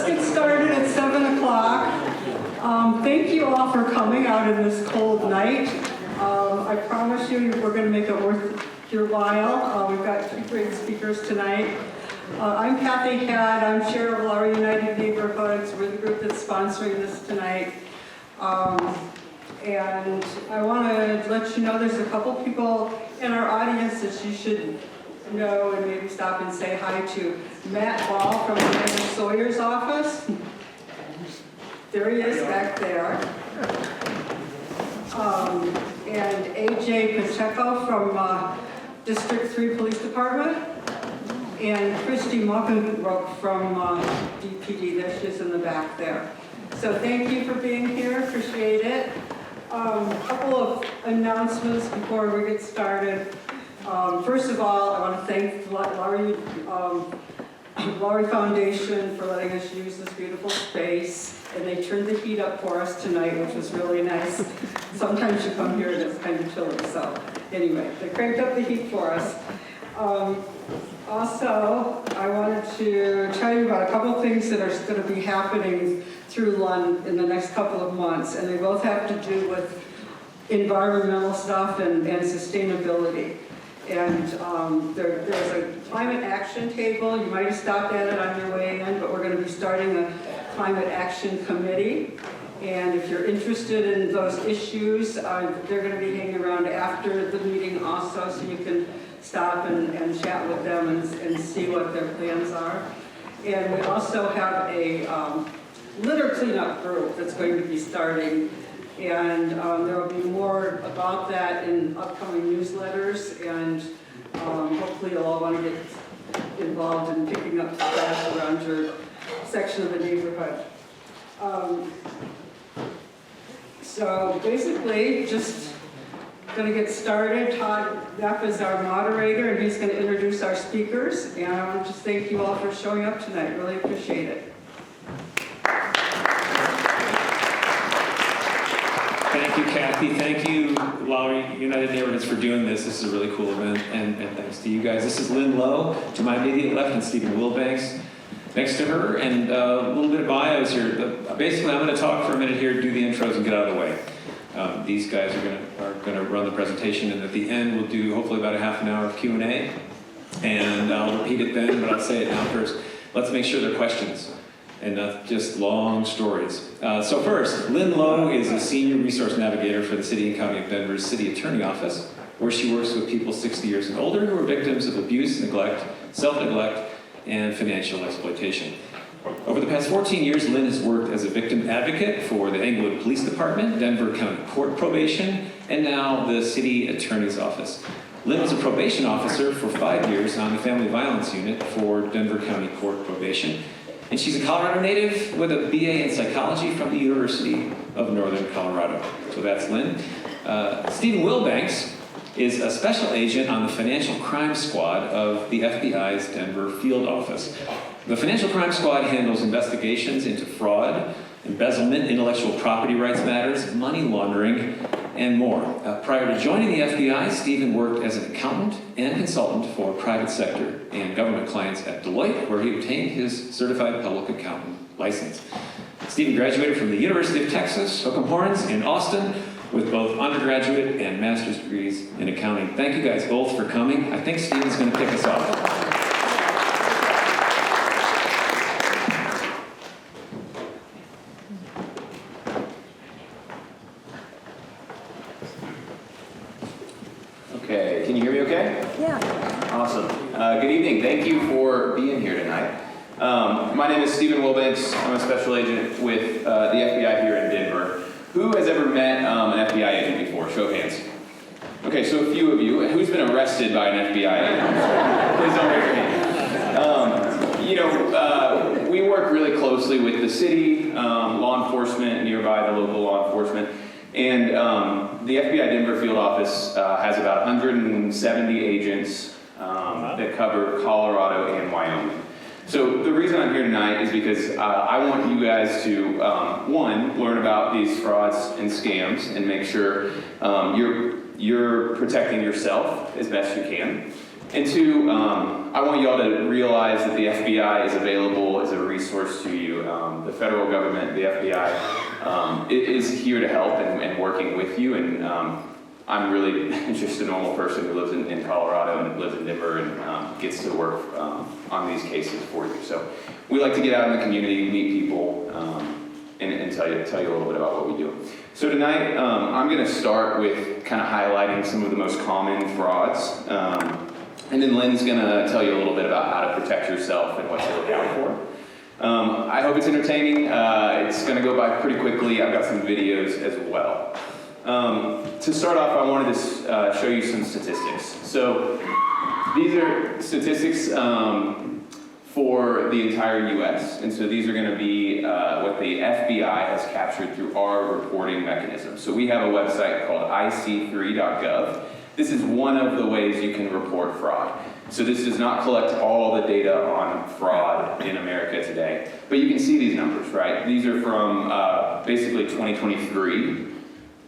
get started at 7 o'clock. Thank you all for coming out in this cold night. I promise you, we're going to make it worth your while. We've got two great speakers tonight. I'm Kathy Hadd. I'm chair of Lowry United Neighborhoods. We're the group that's sponsoring this tonight. And I want to let you know there's a couple people in our audience that you should know and maybe stop and say hi to. Matt Ball from Amanda Sawyer's office. There he is back there. And AJ Pacheco from District 3 Police Department. And Christy Muckenbrook from DPD. There she is in the back there. So thank you for being here. Appreciate it. A couple of announcements before we get started. First of all, I want to thank the Lowry Foundation for letting us use this beautiful space. And they turned the heat up for us tonight, which was really nice. Sometimes you come here and it's kind of chilly. So anyway, they cranked up the heat for us. Also, I wanted to tell you about a couple of things that are going to be happening through Lund in the next couple of months. And they both have to do with environmental stuff and sustainability. And there's a climate action table. You might have stopped at it on your way in, but we're going to be starting a climate action committee. And if you're interested in those issues, they're going to be hanging around after the meeting also, so you can stop and chat with them and see what their plans are. And we also have a litter cleanup group that's going to be starting. And there will be more about that in upcoming newsletters, and hopefully you'll all want to get involved in picking up the trash around your section of the neighborhood. So basically, just going to get started. Todd Neff is our moderator, and he's going to introduce our speakers. And I want to just thank you all for showing up tonight. Really appreciate it. Thank you, Kathy. Thank you, Lowry United Neighborhoods, for doing this. This is a really cool event, and thanks to you guys. This is Lynn Lowe, to my immediate left, and Stephen Wilbanks next to her, and a little bit of bios here. Basically, I'm going to talk for a minute here, do the intros, and get out of the way. These guys are going to run the presentation, and at the end, we'll do hopefully about a half an hour of Q&A, and I'll repeat it then, but I'll say it now first. Let's make sure there are questions and not just long stories. So first, Lynn Lowe is a Senior Resource Navigator for the City and County of Denver's City Attorney Office, where she works with people 60 years and older who are victims of abuse, neglect, self-neglect, and financial exploitation. Over the past 14 years, Lynn has worked as a victim advocate for the Englewood Police Department, Denver County Court Probation, and now the City Attorney's Office. Lynn was a probation officer for 5 years on the Family Violence Unit for Denver County Court Probation. And she's a Colorado native with a BA in psychology from the University of Northern Colorado. So that's Lynn. Stephen Wilbanks is a special agent on the Financial Crime Squad of the FBI's Denver field office. The Financial Crime Squad handles investigations into fraud, embezzlement, intellectual property rights matters, money laundering, and more. Prior to joining the FBI, Stephen worked as an accountant and consultant for private sector and government clients at Deloitte, where he obtained his certified public accountant license. Stephen graduated from the University of Texas, Hook'em Horns in Austin, with both undergraduate and master's degrees in accounting. Thank you guys both for coming. I think Stephen's going to kick us off. Okay, can you hear me okay? Yeah. Awesome. Good evening. Thank you for being here tonight. My name is Stephen Wilbanks. I'm a special agent with the FBI here in Denver. Who has ever met an FBI agent before? Show of hands. Okay, so a few of you. Who's been arrested by an FBI agent? Please don't raise your hand. We work really closely with the city, law enforcement, nearby the local law enforcement. And the FBI Denver field office has about 170 agents that cover Colorado and Wyoming. So the reason I'm here tonight is because I want you guys to, one, learn about these frauds and scams and make sure you're protecting yourself as best you can. And two, I want you all to realize that the FBI is available as a resource to you. The federal government, the FBI, is here to help and working with you. And I'm really just a normal person who lives in Colorado and lives in Denver and gets to work on these cases for you. So we like to get out in the community, meet people, and tell you a little bit about what we do. So tonight, I'm going to start with kind of highlighting some of the most common frauds. And then Lynn's going to tell you a little bit about how to protect yourself and what to look out for. I hope it's entertaining. It's going to go by pretty quickly. I've got some videos as well. To start off, I wanted to show you some statistics. So these are statistics for the entire U.S. And so these are going to be what the FBI has captured through our reporting mechanism. So we have a website called ic3.gov. This is one of the ways you can report fraud. So this does not collect all the data on fraud in America today. But you can see these numbers, right? These are from basically 2023,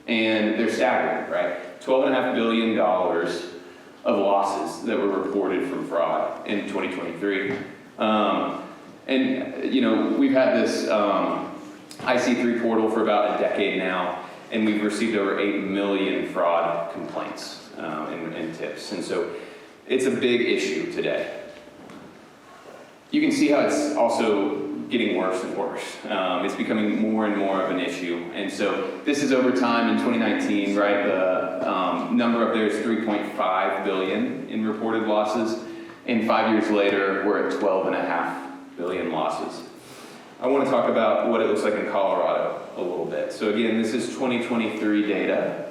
and they're staggering, right? $12.5 billion of losses that were reported from fraud in 2023. And, you know, we've had this IC3 portal for about a decade now, and we've received over 8 million fraud complaints. And tips. And so it's a big issue today. You can see how it's also getting worse and worse. It's becoming more and more of an issue. And so this is over time in 2019, right? The number up there is 3.5 billion in reported losses. And 5 years later, we're at 12.5 billion losses. I want to talk about what it looks like in Colorado a little bit. So again, this is 2023 data.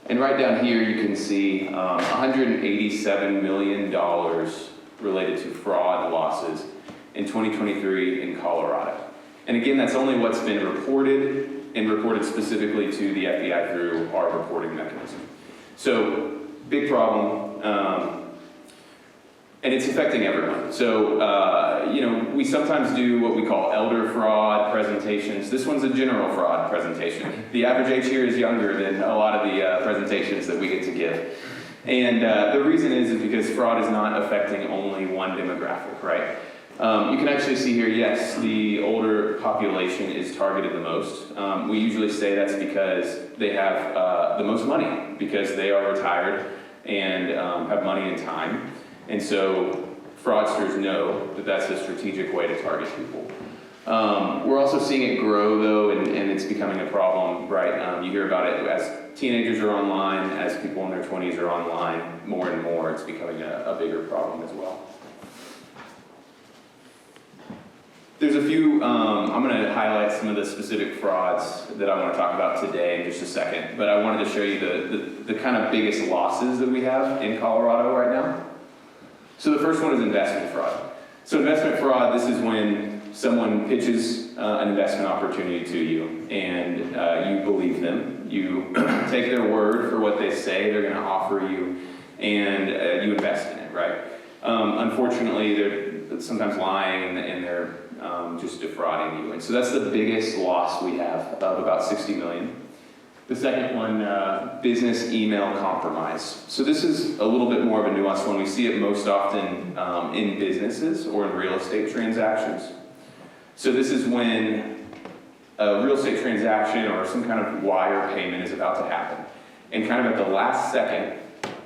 And right down here, you can see $187 million related to fraud losses in 2023 in Colorado. And again, that's only what's been reported, and reported specifically to the FBI through our reporting mechanism. So, big problem, and it's affecting everyone. So, you know, we sometimes do what we call elder fraud presentations. This one's a general fraud presentation. The average age here is younger than a lot of the presentations that we get to give. And the reason is because fraud is not affecting only one demographic, right? You can actually see here, yes, the older population is targeted the most. We usually say that's because they have the most money, because they are retired and have money and time. And so fraudsters know that that's a strategic way to target people. We're also seeing it grow, though, and it's becoming a problem, right? You hear about it as teenagers are online, as people in their 20s are online, more and more, it's becoming a bigger problem as well. There's a few, I'm going to highlight some of the specific frauds that I want to talk about today in just a second, but I wanted to show you the kind of biggest losses that we have in Colorado right now. So the first one is investment fraud. So investment fraud, this is when someone pitches an investment opportunity to you, and you believe them. You take their word for what they say they're going to offer you, and you invest in it, right? Unfortunately, they're sometimes lying, and they're just defrauding you. And so that's the biggest loss we have, of about 60 million. The second one, business email compromise. So this is a little bit more of a nuanced one. We see it most often in businesses or in real estate transactions. So this is when a real estate transaction or some kind of wire payment is about to happen. And kind of at the last second,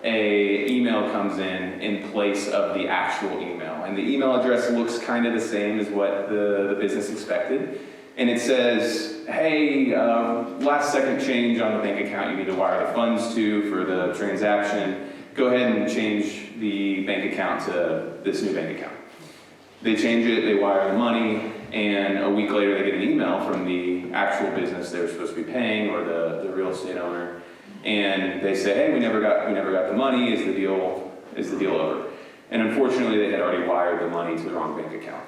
an email comes in place of the actual email. And the email address looks kind of the same as what the business expected. And it says, hey, last second change on the bank account you need to wire the funds to for the transaction. Go ahead and change the bank account to this new bank account. They change it, they wire the money, and a week later they get an email from the actual business they were supposed to be paying, or the real estate owner, and they say, hey, we never got the money, is the deal over? And unfortunately they had already wired the money to the wrong bank account.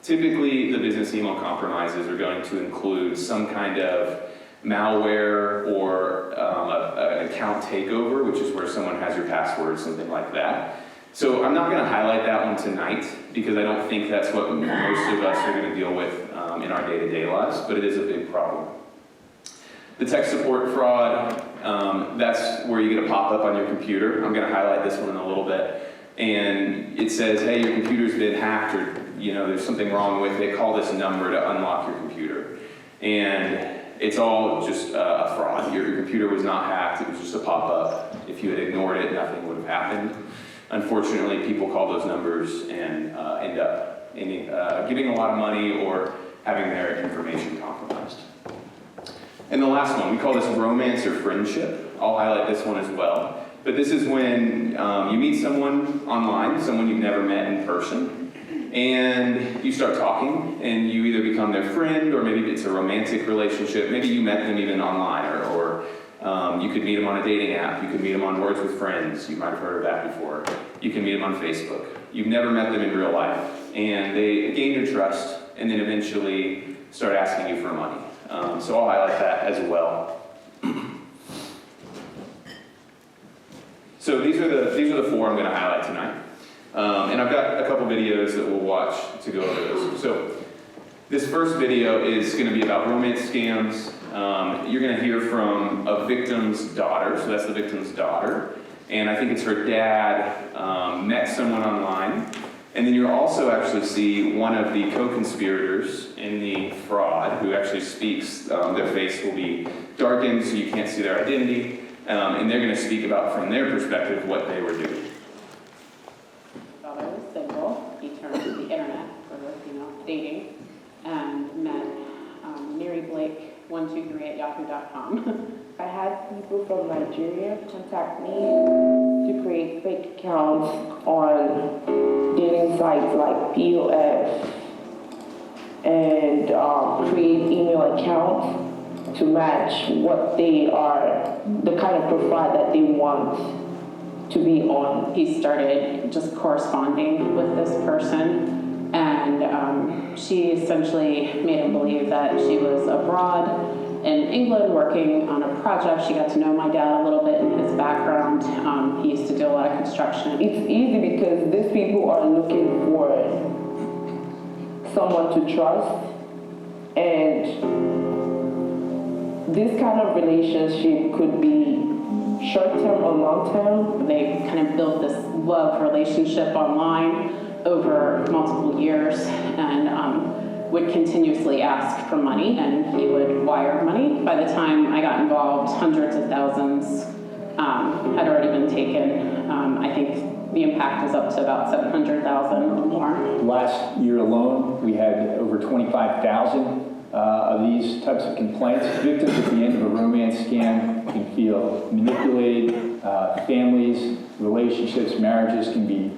Typically, the business email compromises are going to include some kind of malware or an account takeover, which is where someone has your password, something like that. So I'm not going to highlight that one tonight because I don't think that's what most of us are going to deal with in our day-to-day lives, but it is a big problem. The tech support fraud, that's where you get a pop-up on your computer. I'm going to highlight this one in a little bit. and it says, hey, your computer's been hacked, or there's something wrong with it, call this number to unlock your computer. And it's all just a fraud. Your computer was not hacked, it was just a pop-up. If you had ignored it, nothing would have happened. Unfortunately, people call those numbers and end up giving a lot of money or having their information compromised. And the last one, we call this romance or friendship. I'll highlight this one as well. But this is when you meet someone online, someone you've never met in person, and you start talking, and you either become their friend, or maybe it's a romantic relationship. Maybe you met them even online, or you could meet them on a dating app. You could meet them on Words with Friends. You might have heard of that before. You can meet them on Facebook. You've never met them in real life, and they gain your trust, and then eventually start asking you for money. So I'll highlight that as well. So these are the four I'm going to highlight tonight. And I've got a couple videos that we'll watch to go over those. So this first video is going to be about romance scams. You're going to hear from a victim's daughter, so that's the victim's daughter. And I think it's her dad met someone online. And then you'll also actually see one of the co-conspirators in the fraud who actually speaks. Their face will be darkened so you can't see their identity. And they're going to speak about, from their perspective, what they were doing. Father was single. He turned to the internet for dating, and met Mary Blake 123@yahoo.com. I had people from Nigeria contact me to create fake accounts on dating sites like POF and create email accounts to match what they are, the kind of profile that they want to be on. He started just corresponding with this person, and she essentially made him believe that she was abroad in England working on a project. She got to know my dad a little bit in his background. He used to do a lot of construction. It's easy because these people are looking for someone to trust, and this kind of relationship could be short-term or long-term. They kind of built this love relationship online over multiple years, and would continuously ask for money, and he would wire money. By the time I got involved, hundreds of thousands had already been taken. I think the impact is up to about 700,000 or more. Last year alone, we had over 25,000 of these types of complaints. Victims at the end of a romance scam can feel manipulated. Families, relationships, marriages can be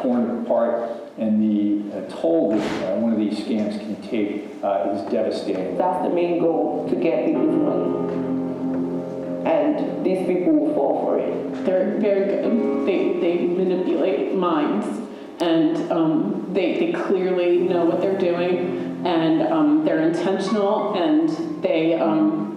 torn apart, and the toll that one of these scams can take is devastating. That's the main goal, to get people's money. And these people will fall for it. They're very good. They manipulate minds, and they clearly know what they're doing, and they're intentional, and they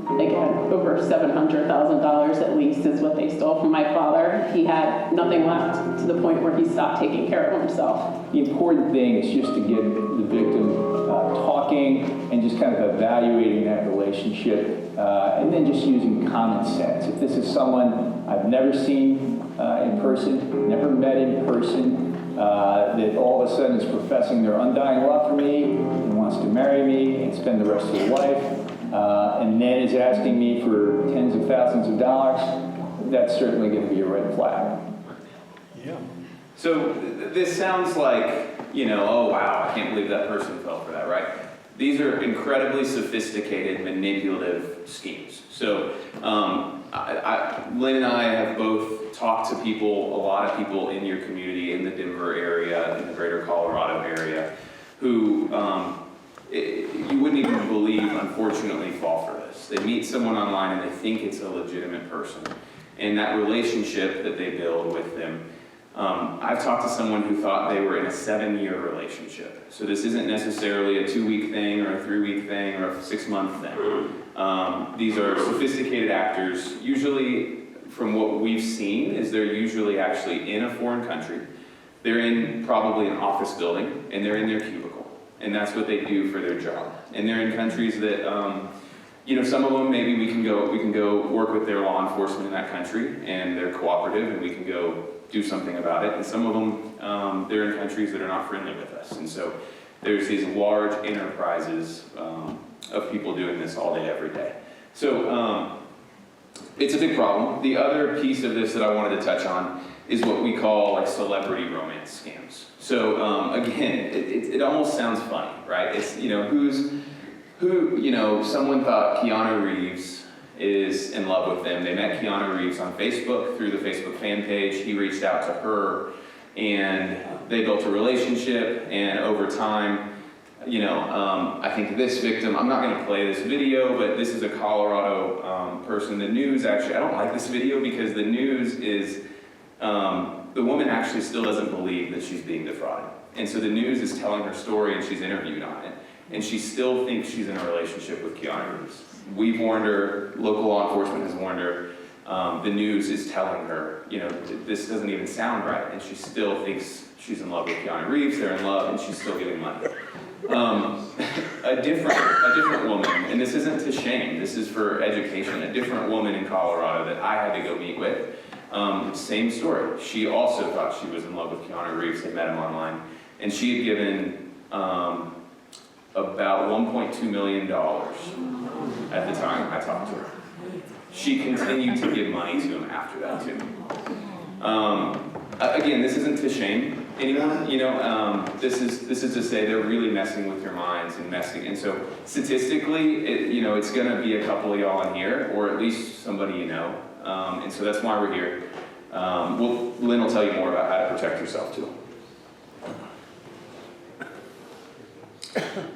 again, over $700,000 at least is what they stole from my father. He had nothing left, to the point where he stopped taking care of himself. The important thing is just to get the victim talking and just kind of evaluating that relationship, and then just using common sense. If this is someone I've never seen in person, never met in person, that all of a sudden is professing their undying love for me and wants to marry me and spend the rest of their life, and then is asking me for tens of thousands of dollars, that's certainly going to be a red flag. Yeah. So this sounds like, oh wow, I can't believe that person fell for that, right? These are incredibly sophisticated, manipulative schemes. So Lynn and I have both talked to people, a lot of people in your community, in the Denver area, in the greater Colorado area, who you wouldn't even believe, unfortunately, fall for this. They meet someone online and they think it's a legitimate person. And that relationship that they build with them, I've talked to someone who thought they were in a 7-year relationship. So this isn't necessarily a 2-week thing or a 3-week thing or a 6-month thing. These are sophisticated actors. Usually, from what we've seen, is they're usually actually in a foreign country. They're in probably an office building, and they're in their cubicle. And that's what they do for their job. And they're in countries that some of them, maybe we can go work with their law enforcement in that country, and they're cooperative, and we can go do something about it. And some of them, they're in countries that are not friendly with us. And so there's these large enterprises of people doing this all day, every day. So it's a big problem. The other piece of this that I wanted to touch on is what we call like celebrity romance scams. So again, it almost sounds funny, right? It's, someone thought Keanu Reeves is in love with them. They met Keanu Reeves on Facebook through the Facebook fan page. He reached out to her, and they built a relationship, and over time, I think this victim, I'm not going to play this video, but this is a Colorado person. The news actually, I don't like this video because the news is, the woman actually still doesn't believe that she's being defrauded. And so the news is telling her story, and she's interviewed on it. And she still thinks she's in a relationship with Keanu Reeves. We've warned her, local law enforcement has warned her, the news is telling her, this doesn't even sound right, and she still thinks she's in love with Keanu Reeves, they're in love, and she's still giving money. A different woman, and this isn't to shame, this is for education, a different woman in Colorado that I had to go meet with, same story. She also thought she was in love with Keanu Reeves, they met him online, and she had given about $1.2 million at the time I talked to her. She continued to give money to him after that too. Again, this isn't to shame anyone, this is to say they're really messing with your minds and so statistically, it's gonna be a couple of y'all in here, or at least somebody and so that's why we're here. Lynn will tell you more about how to protect yourself too.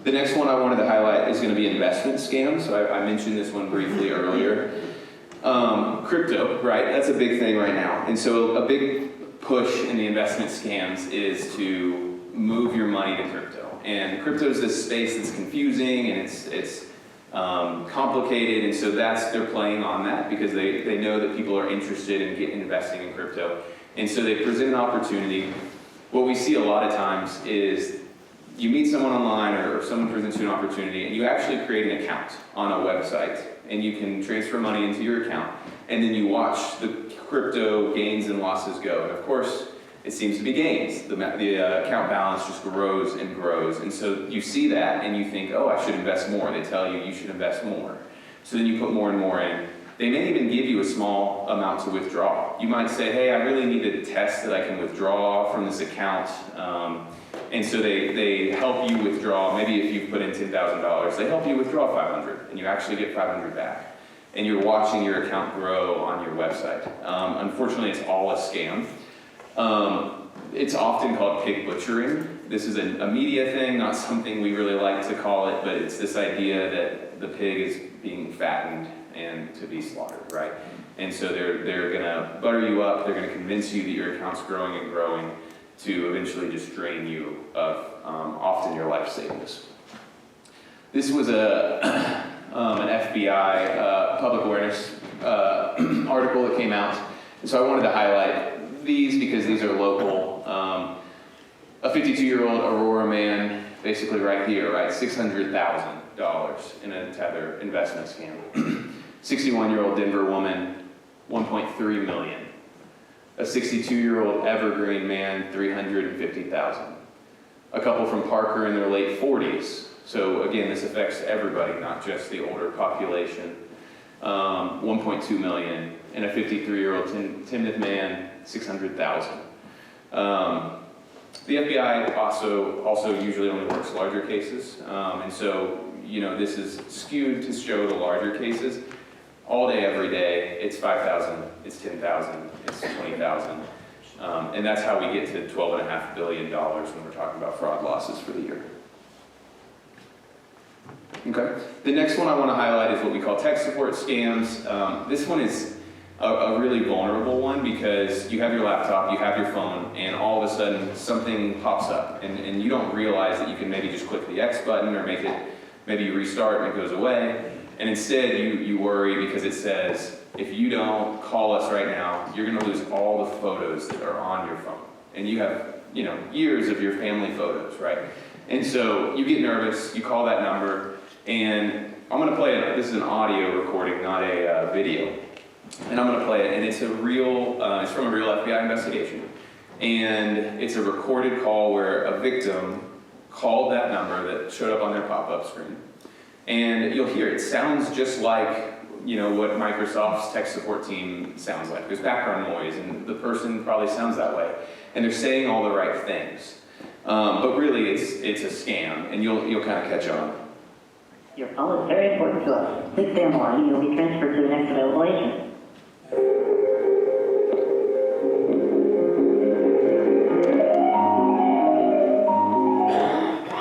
The next one I wanted to highlight is going to be investment scams. So I mentioned this one briefly earlier. Crypto, right? That's a big thing right now. And so a big push in the investment scams is to move your money to crypto. And crypto is this space that's confusing and it's complicated. And so they're playing on that because they know that people are interested in investing in crypto. And so they present an opportunity. What we see a lot of times is you meet someone online or someone presents you an opportunity and you actually create an account on a website and you can transfer money into your account and then you watch the crypto gains and losses go. And of course, it seems to be gains. The account balance just grows and grows. And so you see that and you think, oh, I should invest more. They tell you should invest more. So then you put more and more in. They may even give you a small amount to withdraw. You might say, hey, I really need to test that I can withdraw from this account. And so they help you withdraw, maybe if you put in $10,000, they help you withdraw $500 and you actually get $500 back. And you're watching your account grow on your website. Unfortunately, it's all a scam. It's often called pig butchering. This is a media thing, not something we really like to call it, but it's this idea that the pig is being fattened and to be slaughtered, right? And so they're gonna butter you up, they're gonna convince you that your account's growing and growing to eventually just drain you of often your life savings. This was an FBI public awareness article that came out. And so I wanted to highlight these because these are local. A 52-year-old Aurora man, basically right here, right, $600,000 in a Tether investment scam. 61-year-old Denver woman, $1.3 million. A 62-year-old Evergreen man, $350,000. A couple from Parker in their late 40s. So again, this affects everybody, not just the older population. 1.2 million. And a 53-year-old Timnath man, 600,000. The FBI also usually only works larger cases. And so, this is skewed to show the larger cases. All day, every day, it's 5,000, it's 10,000, it's 20,000. And that's how we get to $12.5 billion when we're talking about fraud losses for the year. Okay. The next one I want to highlight is what we call tech support scams. This one is a really vulnerable one because you have your laptop, you have your phone, and all of a sudden something pops up and you don't realize that you can maybe just click the X button or maybe you restart and it goes away. And instead you worry because it says, if you don't call us right now, you're going to lose all the photos that are on your phone. And you have, years of your family photos, right? And so you get nervous, you call that number, and I'm going to play it. This is an audio recording, not a video. And I'm going to play it, and it's a real, it's from a real FBI investigation. And it's a recorded call where a victim called that number that showed up on their pop-up screen. And you'll hear it sounds just like, what Microsoft's tech support team sounds like. There's background noise, and the person probably sounds that way. And they're saying all the right things. But really, it's a scam, and you'll kind of catch on. Your call is very important to us. Please stay on the line. You'll be transferred to the next available agent.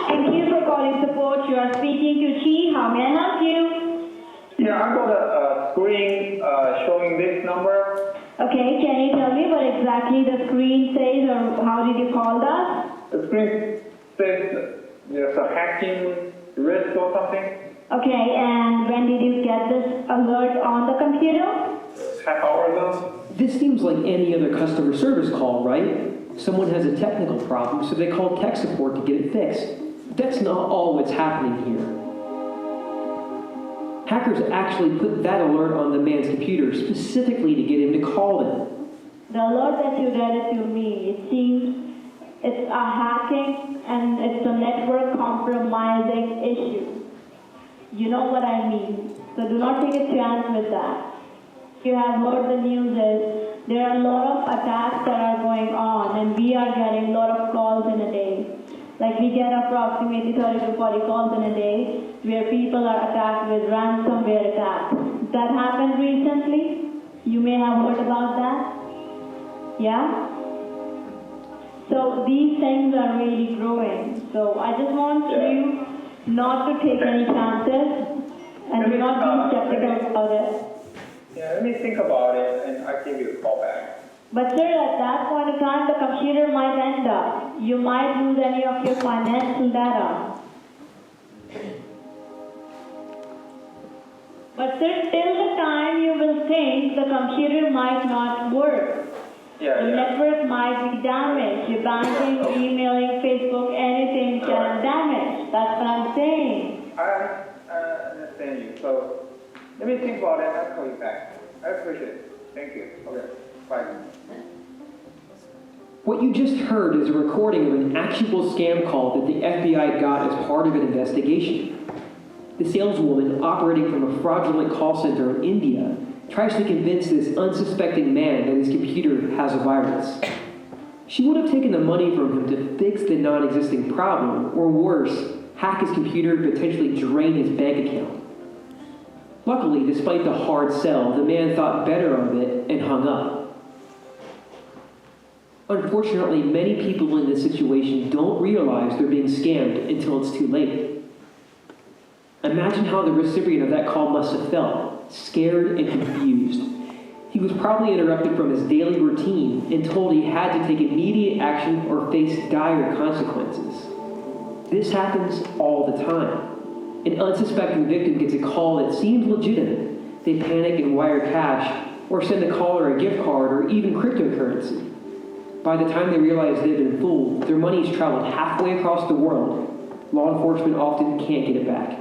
Thank you for calling support. You are speaking to Chi. How may I help you? Yeah, I got a screen showing this number. Okay, can you tell me what exactly the screen says or how did you call us? The screen says there's a hacking risk or something. Okay, and when did you get this alert on the computer? Half hour ago. This seems like any other customer service call, right? Someone has a technical problem, so they call tech support to get it fixed. That's not all what's happening here. Hackers actually put that alert on the man's computer specifically to get him to call them. The alert that you read it to me, it seems it's a hacking and it's a network compromising issue. You know what I mean. So do not take a chance with that. You have heard the news is there are a lot of attacks that are going on and we are getting a lot of calls in a day. Like we get approximately 30 to 40 calls in a day where people are attacked with ransomware attacks. That happened recently. You may have heard about that. Yeah? So these things are really growing. So I just want you not to take any chances and do not be skeptical about it. Yeah, let me think about it and I'll give you a call back. But sir, at that point of time, the computer might end up. You might lose any of your financial data. But sir, till the time you will think the computer might not work. The network might be damaged. Your banking, emailing, Facebook, anything can damage. That's what I'm saying. I understand you. So let me think about it and I'll call you back. I appreciate it. Thank you. Okay. Bye. What you just heard is a recording of an actual scam call that the FBI got as part of an investigation. The saleswoman, operating from a fraudulent call center in India, tries to convince this unsuspecting man that his computer has a virus. She would have taken the money from him to fix the non-existing problem, or worse, hack his computer and potentially drain his bank account. Luckily, despite the hard sell, the man thought better of it and hung up. Unfortunately, many people in this situation don't realize they're being scammed until it's too late. Imagine how the recipient of that call must have felt, scared and confused. He was probably interrupted from his daily routine and told he had to take immediate action or face dire consequences. This happens all the time. An unsuspecting victim gets a call that seems legitimate. They panic and wire cash, or send the caller a gift card or even cryptocurrency. By the time they realize they've been fooled, their money's traveled halfway across the world. Law enforcement often can't get it back.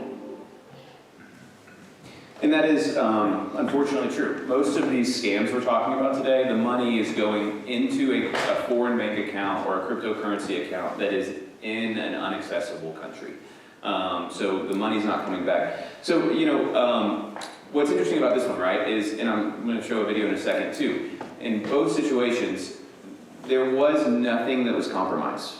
And that is unfortunately true. Most of these scams we're talking about today, the money is going into a foreign bank account or a cryptocurrency account that is in an inaccessible country. So the money's not coming back. So, what's interesting about this one, right, is, and I'm going to show a video in a second too, in both situations, there was nothing that was compromised.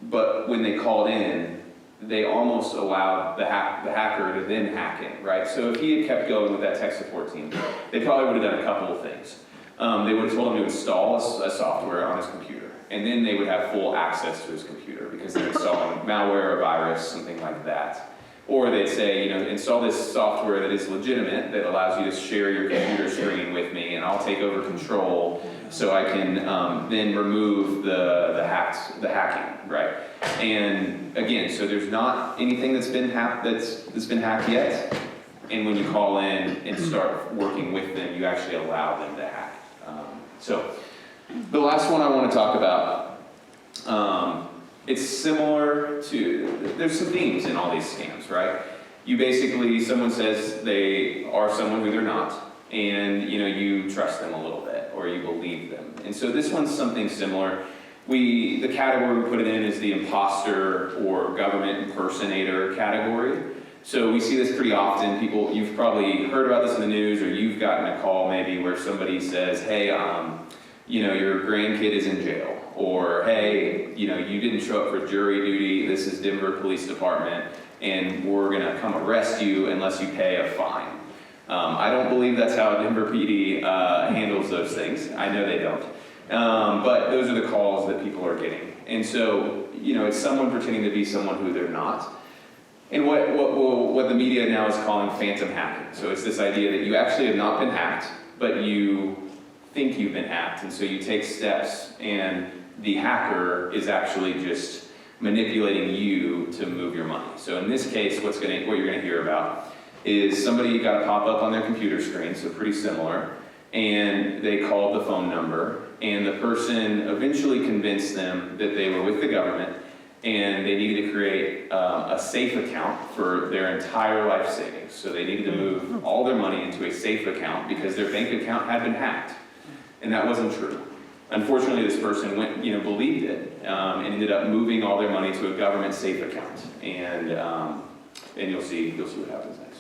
But when they called in, they almost allowed the hacker to then hack in, right? So if he had kept going with that tech support team, they probably would have done a couple of things. They would have told him to install a software on his computer, and then they would have full access to his computer because they're installing malware or virus, something like that. Or they'd say, install this software that is legitimate, that allows you to share your computer screen with me, and I'll take over control so I can then remove the hacking, right? And again, so there's not anything that's been hacked yet. And when you call in and start working with them, you actually allow them to hack. So the last one I want to talk about, it's similar to, there's some themes in all these scams, right? You basically, someone says they are someone who they're not, and you trust them a little bit, or you believe them. And so this one's something similar. The category we put it in is the imposter or government impersonator category. So we see this pretty often. You've probably heard about this in the news, or you've gotten a call maybe where somebody says, hey, your grandkid is in jail, or hey, you didn't show up for jury duty, this is Denver Police Department, and we're gonna come arrest you unless you pay a fine. I don't believe that's how Denver PD handles those things. I know they don't. But those are the calls that people are getting. And so, it's someone pretending to be someone who they're not. And what the media now is calling phantom hacking. So it's this idea that you actually have not been hacked, but you think you've been hacked. And so you take steps, and the hacker is actually just manipulating you to move your money. So in this case, what you're gonna hear about is somebody got a pop-up on their computer screen, so pretty similar, and they called the phone number, and the person eventually convinced them that they were with the government, and they needed to create a safe account for their entire life savings. So they needed to move all their money into a safe account because their bank account had been hacked. And that wasn't true. Unfortunately, this person believed it, and ended up moving all their money to a government safe account. And you'll see what happens next.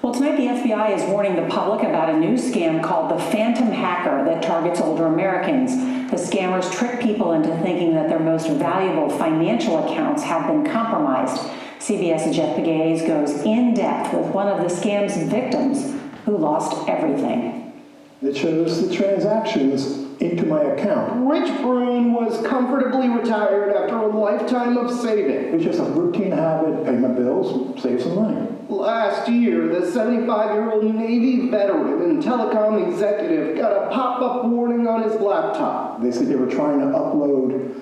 Well, tonight the FBI is warning the public about a new scam called the Phantom Hacker that targets older Americans. The scammers trick people into thinking that their most valuable financial accounts have been compromised. CBS's Jeff Pegues goes in depth with one of the scam's victims who lost everything. It shows the transactions into my account. Rich Brune was comfortably retired after a lifetime of saving. It's just a routine habit, pay my bills, save some money. Last year, the 75-year-old Navy veteran and telecom executive got a pop-up warning on his laptop. They said they were trying to upload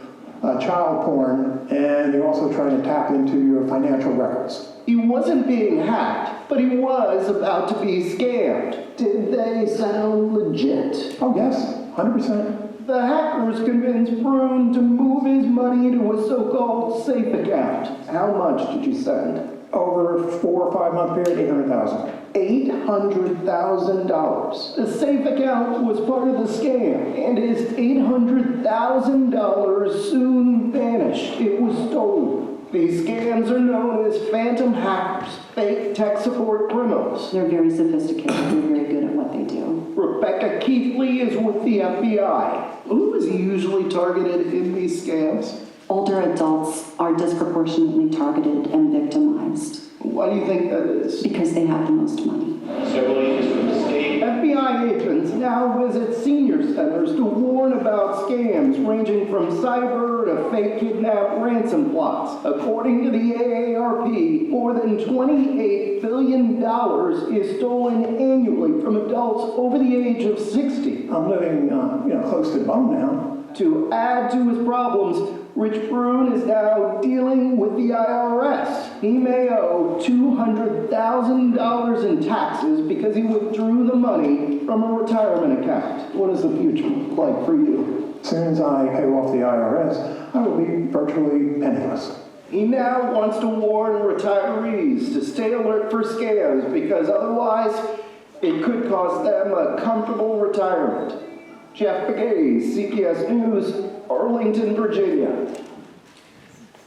child porn, and they're also trying to tap into your financial records. He wasn't being hacked, but he was about to be scammed. Did they sound legit? Oh yes, 100%. The hackers convinced Brune to move his money to a so-called safe account. How much did you send? Over a 4 or 5 month period, $800,000. $800,000. The safe account was part of the scam, and his $800,000 soon vanished. It was stolen. These scams are known as phantom hackers, fake tech support criminals. They're very sophisticated. They're very good at what they do. Rebecca Keithley is with the FBI. Who is usually targeted in these scams? Older adults are disproportionately targeted and victimized. Why do you think that is? Because they have the most money. Several agents from the state. FBI agents now visit senior centers to warn about scams ranging from cyber to fake kidnap ransom plots. According to the AARP, more than $28 billion is stolen annually from adults over the age of 60. I'm living, close to the bone now. To add to his problems, Rich Brune is now dealing with the IRS. He may owe $200,000 in taxes because he withdrew the money from a retirement account. What does the future look like for you? As soon as I pay off the IRS, I will be virtually penniless. He now wants to warn retirees to stay alert for scams because otherwise it could cost them a comfortable retirement. Jeff Pegues, CBS News, Arlington, Virginia.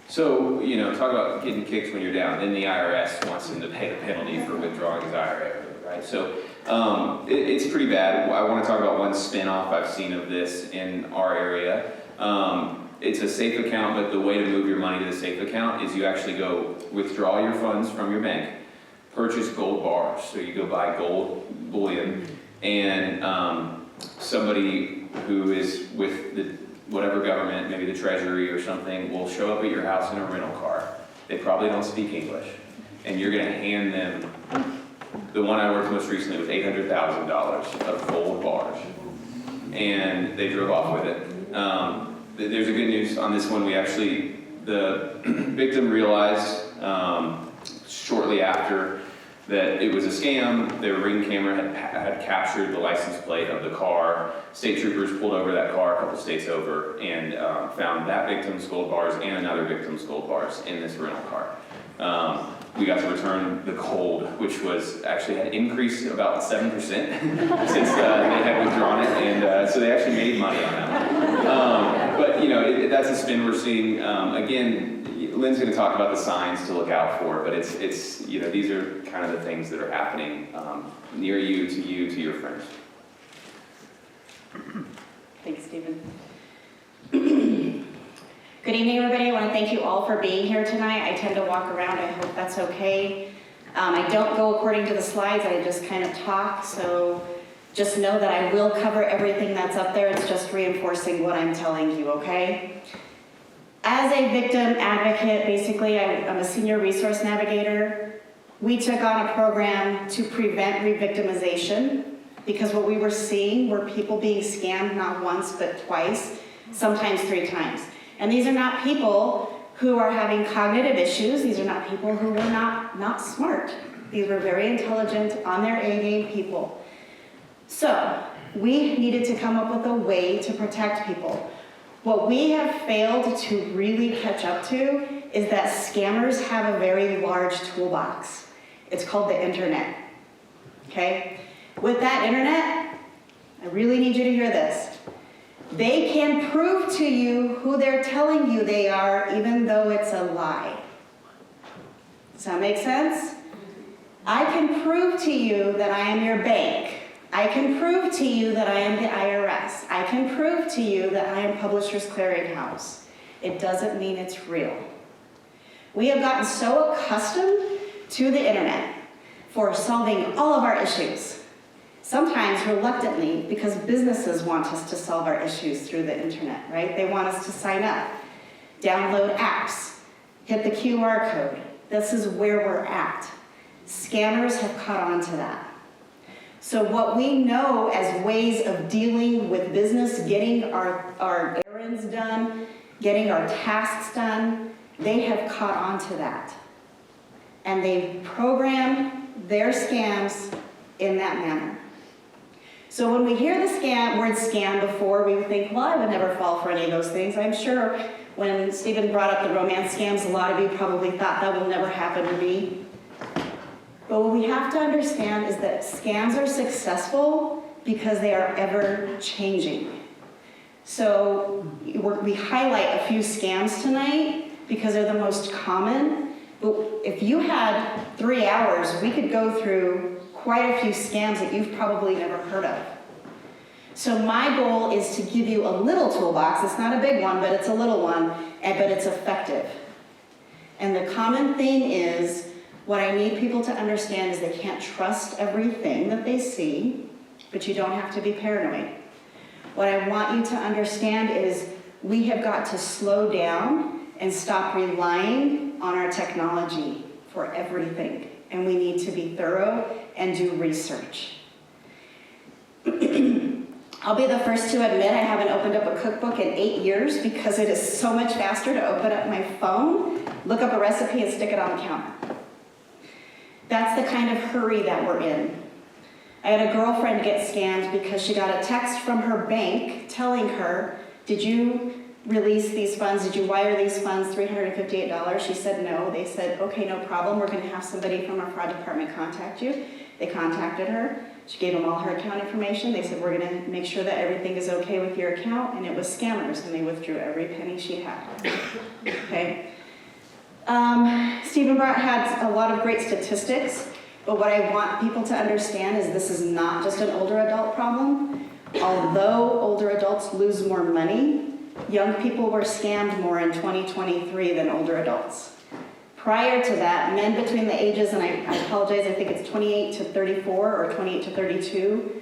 So, talk about getting kicked when you're down. Then the IRS wants him to pay the penalty for withdrawing his IRA, right? So it's pretty bad. I want to talk about one spin-off I've seen of this in our area. It's a safe account, but the way to move your money to the safe account is you actually go withdraw your funds from your bank, purchase gold bars. So you go buy gold bullion, and somebody who is with whatever government, maybe the Treasury or something, will show up at your house in a rental car. They probably don't speak English. And you're gonna hand them, the one I worked most recently was $800,000 of gold bars. And they drove off with it. There's a good news on this one. The victim realized shortly after that it was a scam. Their Ring camera had captured the license plate of the car. State troopers pulled over that car a couple states over and found that victim's gold bars and another victim's gold bars in this rental car. We got to return the cold, which was actually had increased about 7% since they had withdrawn it, and so they actually made money on that. But you know, that's a spin we're seeing. Again, Lynn's going to talk about the signs to look out for, but it's you know, these are kind of the things that are happening near you, to your friends. Thanks, Stephen. Good evening, everybody. I want to thank you all for being here tonight. I tend to walk around. I hope that's okay. I don't go according to the slides. I just kind of talk. So just know that I will cover everything that's up there. It's just reinforcing what I'm telling you, okay? As a victim advocate, basically, I'm a Senior Resource Navigator. We took on a program to prevent re-victimization because what we were seeing were people being scammed not once but twice, sometimes 3 times. And these are not people who are having cognitive issues. These are not people who were not smart. These were very intelligent, on their A game people. So we needed to come up with a way to protect people. What we have failed to really catch up to is that scammers have a very large toolbox. It's called the internet, okay? With that internet, I really need you to hear this. They can prove to you who they're telling you they are, even though it's a lie. Does that make sense? I can prove to you that I am your bank. I can prove to you that I am the IRS. I can prove to you that I am Publishers Clearinghouse. It doesn't mean it's real. We have gotten so accustomed to the internet for solving all of our issues. Sometimes reluctantly, because businesses want us to solve our issues through the internet, right? They want us to sign up, download apps, hit the QR code. This is where we're at. Scammers have caught on to that. So what we know as ways of dealing with business, getting our errands done, getting our tasks done, they have caught on to that. And they program their scams in that manner. So when we hear the word scam before, we would think, well, I would never fall for any of those things. I'm sure when Stephen brought up the romance scams, a lot of you probably thought that will never happen to me. But what we have to understand is that scams are successful because they are ever changing. So we highlight a few scams tonight because they're the most common. But if you had 3 hours, we could go through quite a few scams that you've probably never heard of. So my goal is to give you a little toolbox. It's not a big one, but it's a little one, but it's effective. And the common thing is, what I need people to understand is they can't trust everything that they see, but you don't have to be paranoid. What I want you to understand is we have got to slow down and stop relying on our technology for everything. And we need to be thorough and do research. I'll be the first to admit I haven't opened up a cookbook in 8 years because it is so much faster to open up my phone, look up a recipe, and stick it on the counter. That's the kind of hurry that we're in. I had a girlfriend get scammed because she got a text from her bank telling her, did you release these funds? Did you wire these funds, $358? She said no. They said, okay, no problem. We're going to have somebody from our fraud department contact you. They contacted her. She gave them all her account information. They said, we're going to make sure that everything is okay with your account. And it was scammers, and they withdrew every penny she had. Okay. Stephen Brat had a lot of great statistics, but what I want people to understand is this is not just an older adult problem. Although older adults lose more money, young people were scammed more in 2023 than older adults. Prior to that, men between the ages, and I apologize, I think it's 28 to 34 or 28 to 32,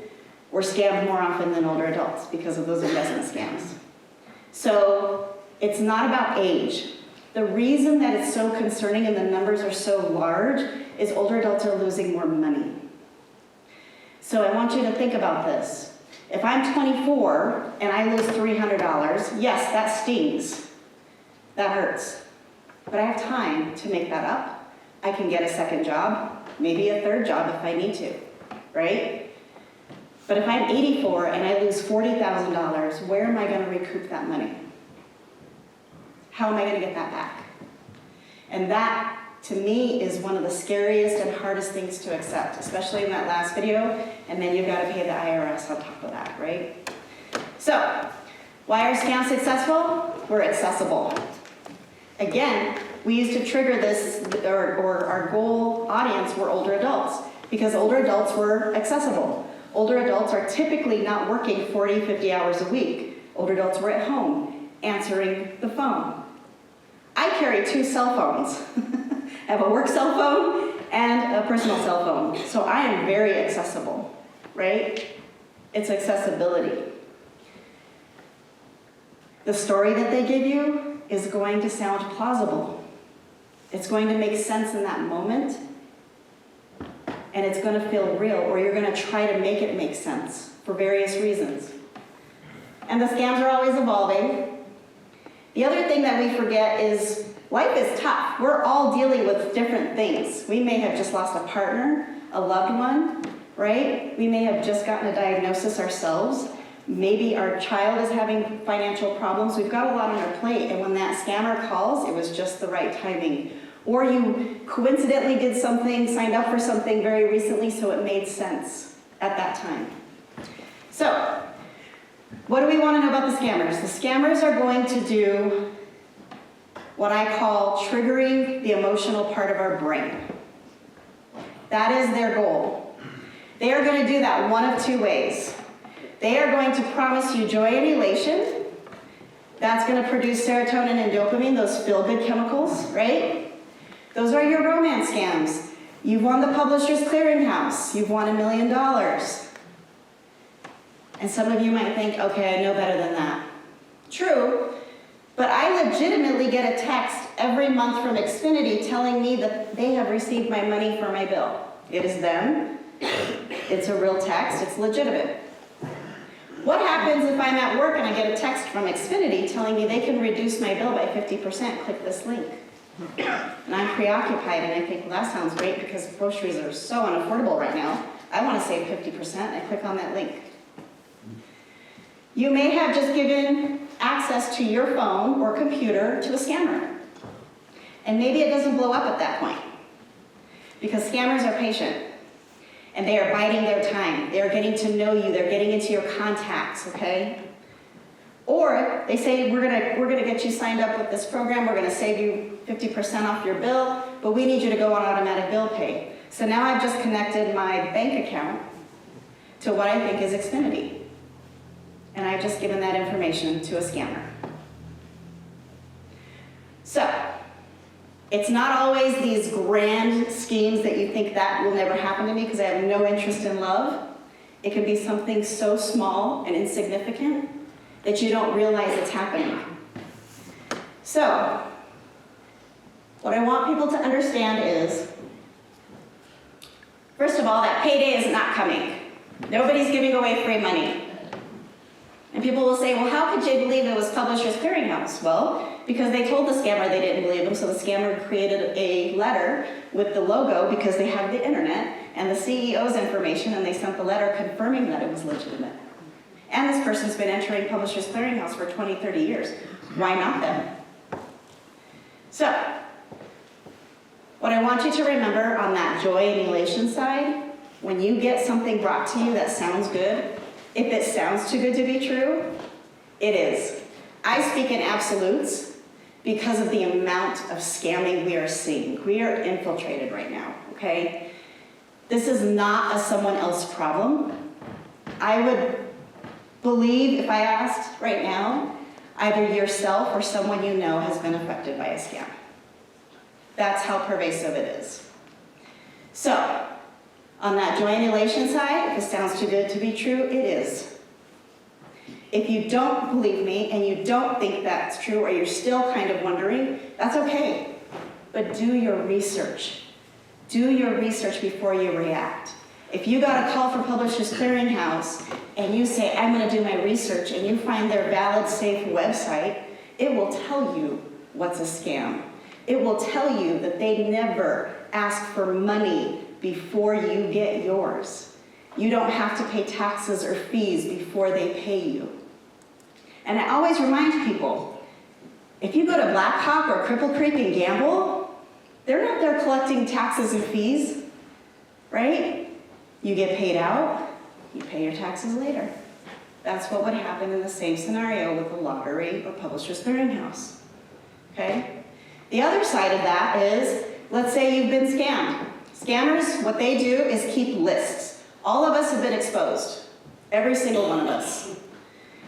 were scammed more often than older adults because of those investment scams. So it's not about age. The reason that it's so concerning and the numbers are so large is older adults are losing more money. So I want you to think about this. If I'm 24 and I lose $300, yes, that stings. That hurts. But I have time to make that up. I can get a second job, maybe a third job if I need to, right? But if I'm 84 and I lose $40,000, where am I going to recoup that money? How am I going to get that back? And that, to me, is one of the scariest and hardest things to accept, especially in that last video, and then you've got to pay the IRS on top of that, right? So, why are scams successful? We're accessible. Again, we used to trigger this, or our goal audience were older adults, because older adults were accessible. Older adults are typically not working 40, 50 hours a week. Older adults were at home, answering the phone. I carry 2 cell phones. I have a work cell phone and a personal cell phone. So I am very accessible, right? It's accessibility. The story that they give you is going to sound plausible. It's going to make sense in that moment, and it's going to feel real, or you're going to try to make it make sense for various reasons. And the scams are always evolving. The other thing that we forget is life is tough. We're all dealing with different things. We may have just lost a partner, a loved one, right? We may have just gotten a diagnosis ourselves. Maybe our child is having financial problems. We've got a lot on our plate, and when that scammer calls, it was just the right timing. Or you coincidentally did something, signed up for something very recently, so it made sense at that time. So, what do we want to know about the scammers? The scammers are going to do what I call triggering the emotional part of our brain. That is their goal. They are going to do that one of 2 ways. They are going to promise you joy and elation. That's going to produce serotonin and dopamine, those feel-good chemicals, right? Those are your romance scams. You've won the Publishers Clearinghouse. You've won $1 million. And some of you might think, okay, I know better than that. True, but I legitimately get a text every month from Xfinity telling me that they have received my money for my bill. It is them. It's a real text. It's legitimate. What happens if I'm at work and I get a text from Xfinity telling me they can reduce my bill by 50%? Click this link. And I'm preoccupied and I think, well, that sounds great because groceries are so unaffordable right now. I want to save 50%. And I click on that link. You may have just given access to your phone or computer to a scammer. And maybe it doesn't blow up at that point. Because scammers are patient. And they are biding their time. They are getting to know you. They're getting into your contacts, okay? Or they say, we're gonna get you signed up with this program. We're gonna save you 50% off your bill, but we need you to go on automatic bill pay. So now I've just connected my bank account to what I think is Xfinity. And I've just given that information to a scammer. So, it's not always these grand schemes that you think that will never happen to me because I have no interest in love. It can be something so small and insignificant that you don't realize it's happening. So, what I want people to understand is, first of all, that payday is not coming. Nobody's giving away free money. And people will say, well, how could you believe it was Publishers Clearinghouse? Well, because they told the scammer they didn't believe him, so the scammer created a letter with the logo because they have the internet and the CEO's information, and they sent the letter confirming that it was legitimate. And this person's been entering Publishers Clearinghouse for 20, 30 years. Why not them? So, what I want you to remember on that joy and elation side, when you get something brought to you that sounds good, if it sounds too good to be true, it is. I speak in absolutes because of the amount of scamming we are seeing. We are infiltrated right now, okay? This is not a someone else problem. I would believe, if I asked right now, either yourself or someone you know has been affected by a scam. That's how pervasive it is. So, on that joy and elation side, if it sounds too good to be true, it is. If you don't believe me and you don't think that's true, or you're still kind of wondering, that's okay. But do your research. Do your research before you react. If you got a call from Publishers Clearinghouse and you say, I'm going to do my research, and you find their valid, safe website, it will tell you what's a scam. It will tell you that they never ask for money before you get yours. You don't have to pay taxes or fees before they pay you. And I always remind people, if you go to Black Hawk or Cripple Creek and gamble, They're not there collecting taxes and fees, right? You get paid out, you pay your taxes later. That's what would happen in the same scenario with a lottery or Publishers Clearinghouse, okay? The other side of that is, let's say you've been scammed. Scammers, what they do is keep lists. All of us have been exposed, every single one of us.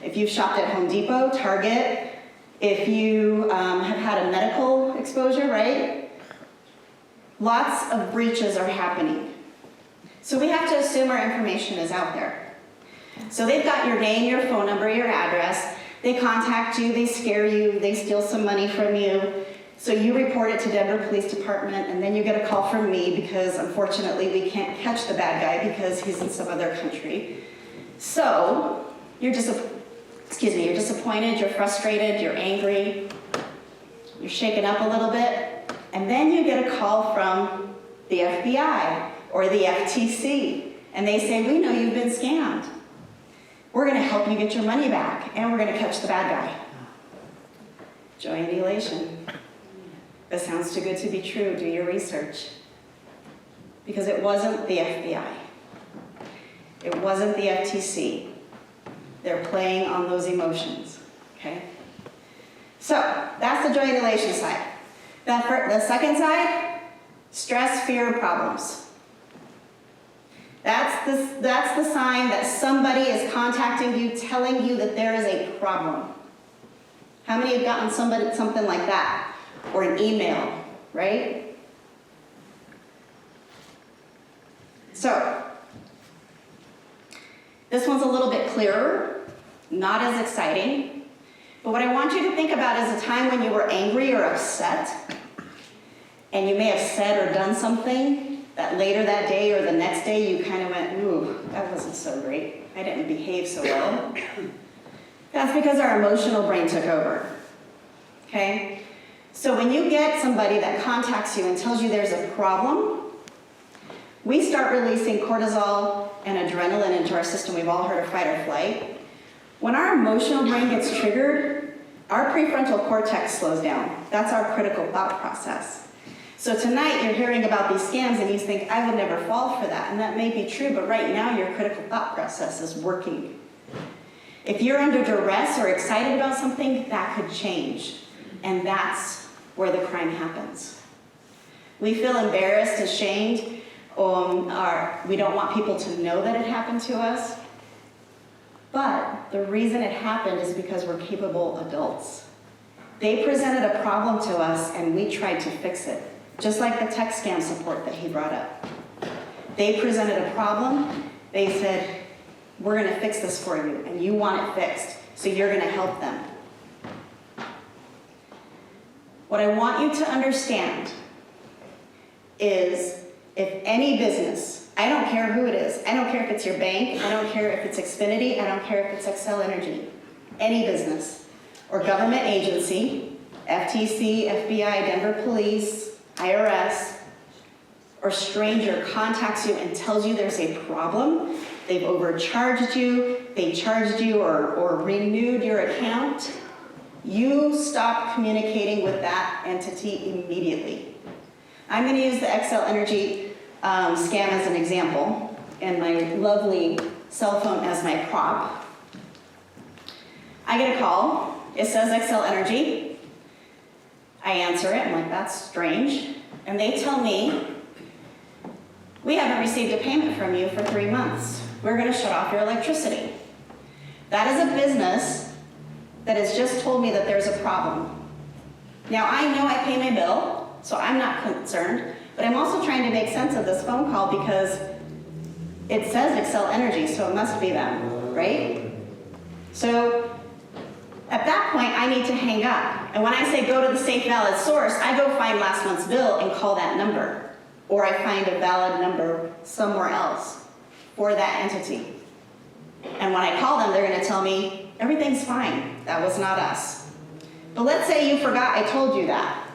If you've shopped at Home Depot, Target, if you have had a medical exposure, right? Lots of breaches are happening. So we have to assume our information is out there. So they've got your name, your phone number, your address. They contact you, they scare you, they steal some money from you. So you report it to Denver Police Department, and then you get a call from me because unfortunately we can't catch the bad guy because he's in some other country. So you're disappointed, you're frustrated, you're angry, you're shaken up a little bit, and then you get a call from the FBI or the FTC, and they say, we know you've been scammed. We're gonna help you get your money back, and we're gonna catch the bad guy. Joy and elation. That sounds too good to be true. Do your research. Because it wasn't the FBI. It wasn't the FTC. They're playing on those emotions, okay? So, that's the joy and elation side. The second side, stress, fear, problems. That's the sign that somebody is contacting you, telling you that there is a problem. How many have gotten something like that? Or an email, right? So, this one's a little bit clearer, not as exciting, but what I want you to think about is a time when you were angry or upset, and you may have said or done something that later that day or the next day you kind of went, ooh, that wasn't so great. I didn't behave so well. That's because our emotional brain took over, okay? So when you get somebody that contacts you and tells you there's a problem, we start releasing cortisol and adrenaline into our system. We've all heard of fight or flight. When our emotional brain gets triggered, our prefrontal cortex slows down. That's our critical thought process. So tonight you're hearing about these scams and you think, I would never fall for that. And that may be true, but right now your critical thought process is working. If you're under duress or excited about something, that could change. And that's where the crime happens. We feel embarrassed, ashamed, we don't want people to know that it happened to us. But the reason it happened is because we're capable adults. They presented a problem to us and we tried to fix it. Just like the text scam support that he brought up. They presented a problem, they said, we're gonna fix this for you, and you want it fixed, so you're gonna help them. What I want you to understand is if any business, I don't care who it is, I don't care if it's your bank, I don't care if it's Xfinity, I don't care if it's Xcel Energy, any business or government agency, FTC, FBI, Denver Police, IRS, or stranger contacts you and tells you there's a problem, they've overcharged you, they charged you or renewed your account, you stop communicating with that entity immediately. I'm going to use the Xcel Energy scam as an example, and my lovely cell phone as my prop. I get a call. It says Xcel Energy. I answer it. I'm like, that's strange. And they tell me, we haven't received a payment from you for 3 months. We're going to shut off your electricity. That is a business that has just told me that there's a problem. Now, I know I pay my bill, so I'm not concerned, but I'm also trying to make sense of this phone call because it says Xcel Energy, so it must be them, right? So at that point, I need to hang up. And when I say go to the safe valid source, I go find last month's bill and call that number. Or I find a valid number somewhere else for that entity. And when I call them, they're going to tell me, everything's fine. That was not us. But let's say you forgot I told you that.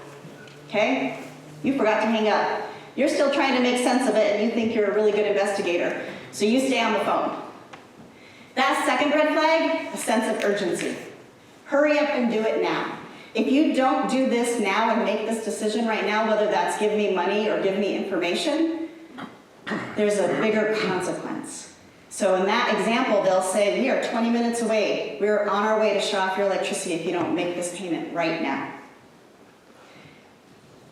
Okay? You forgot to hang up. You're still trying to make sense of it and you think you're a really good investigator. So you stay on the phone. That second red flag, a sense of urgency. Hurry up and do it now. If you don't do this now and make this decision right now, whether that's give me money or give me information, there's a bigger consequence. So in that example, they'll say, we are 20 minutes away. We're on our way to shut off your electricity if you don't make this payment right now.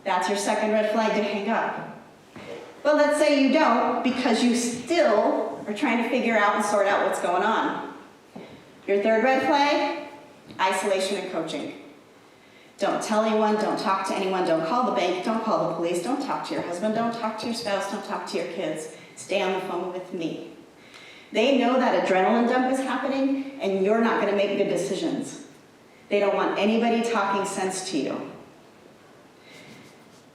That's your second red flag to hang up. But let's say you don't, because you still are trying to figure out and sort out what's going on. Your third red flag, isolation and coaching. Don't tell anyone, don't talk to anyone, don't call the bank, don't call the police, don't talk to your husband, don't talk to your spouse, don't talk to your kids. Stay on the phone with me. They know that adrenaline dump is happening and you're not gonna make good decisions. They don't want anybody talking sense to you.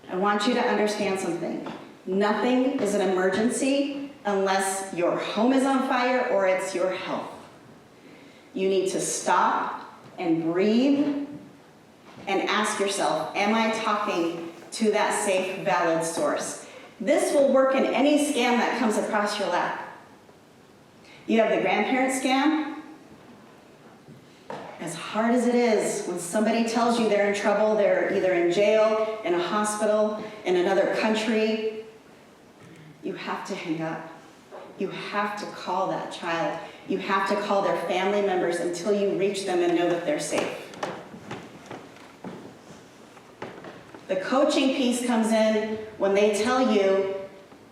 I want you to understand something. Nothing is an emergency unless your home is on fire or it's your health. You need to stop and breathe and ask yourself, am I talking to that safe, valid source? This will work in any scam that comes across your lap. You have the grandparent scam. As hard as it is, when somebody tells you they're in trouble, they're either in jail, in a hospital, in another country, you have to hang up. You have to call that child. You have to call their family members until you reach them and know that they're safe. The coaching piece comes in when they tell you,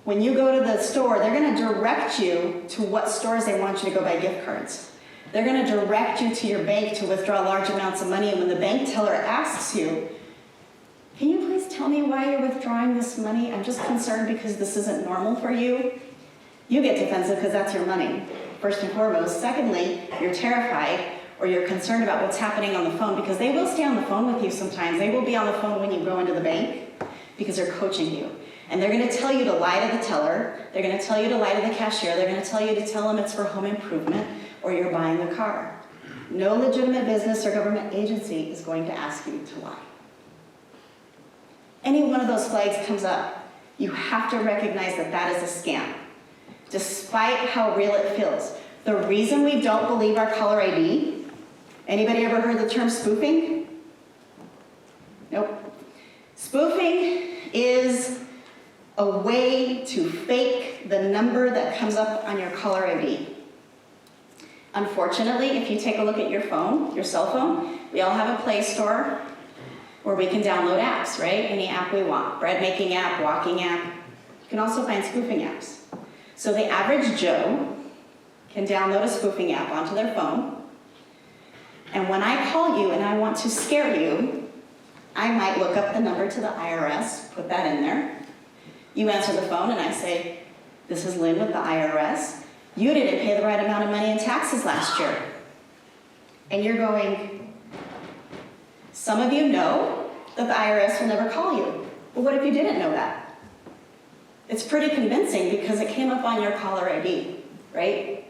when you go to the store, they're going to direct you to what stores they want you to go buy gift cards. They're going to direct you to your bank to withdraw large amounts of money, and when the bank teller asks you, can you please tell me why you're withdrawing this money? I'm just concerned because this isn't normal for you. You get defensive because that's your money, first and foremost. Secondly, you're terrified or you're concerned about what's happening on the phone, because they will stay on the phone with you sometimes. They will be on the phone when you go into the bank because they're coaching you. And they're going to tell you to lie to the teller. They're going to tell you to lie to the cashier. They're going to tell you to tell them it's for home improvement or you're buying a car. No legitimate business or government agency is going to ask you to lie. Any one of those flags comes up, you have to recognize that that is a scam, despite how real it feels. The reason we don't believe our caller ID, anybody ever heard the term spoofing? Nope. Spoofing is a way to fake the number that comes up on your caller ID. Unfortunately, if you take a look at your phone, your cell phone, we all have a Play Store where we can download apps, right? Any app we want. Bread making app, walking app. You can also find spoofing apps. So the average Joe can download a spoofing app onto their phone. And when I call you and I want to scare you, I might look up the number to the IRS, put that in there. You answer the phone and I say, this is Lynn with the IRS. You didn't pay the right amount of money in taxes last year. And you're going, some of you know that the IRS will never call you. But what if you didn't know that? It's pretty convincing because it came up on your caller ID, right?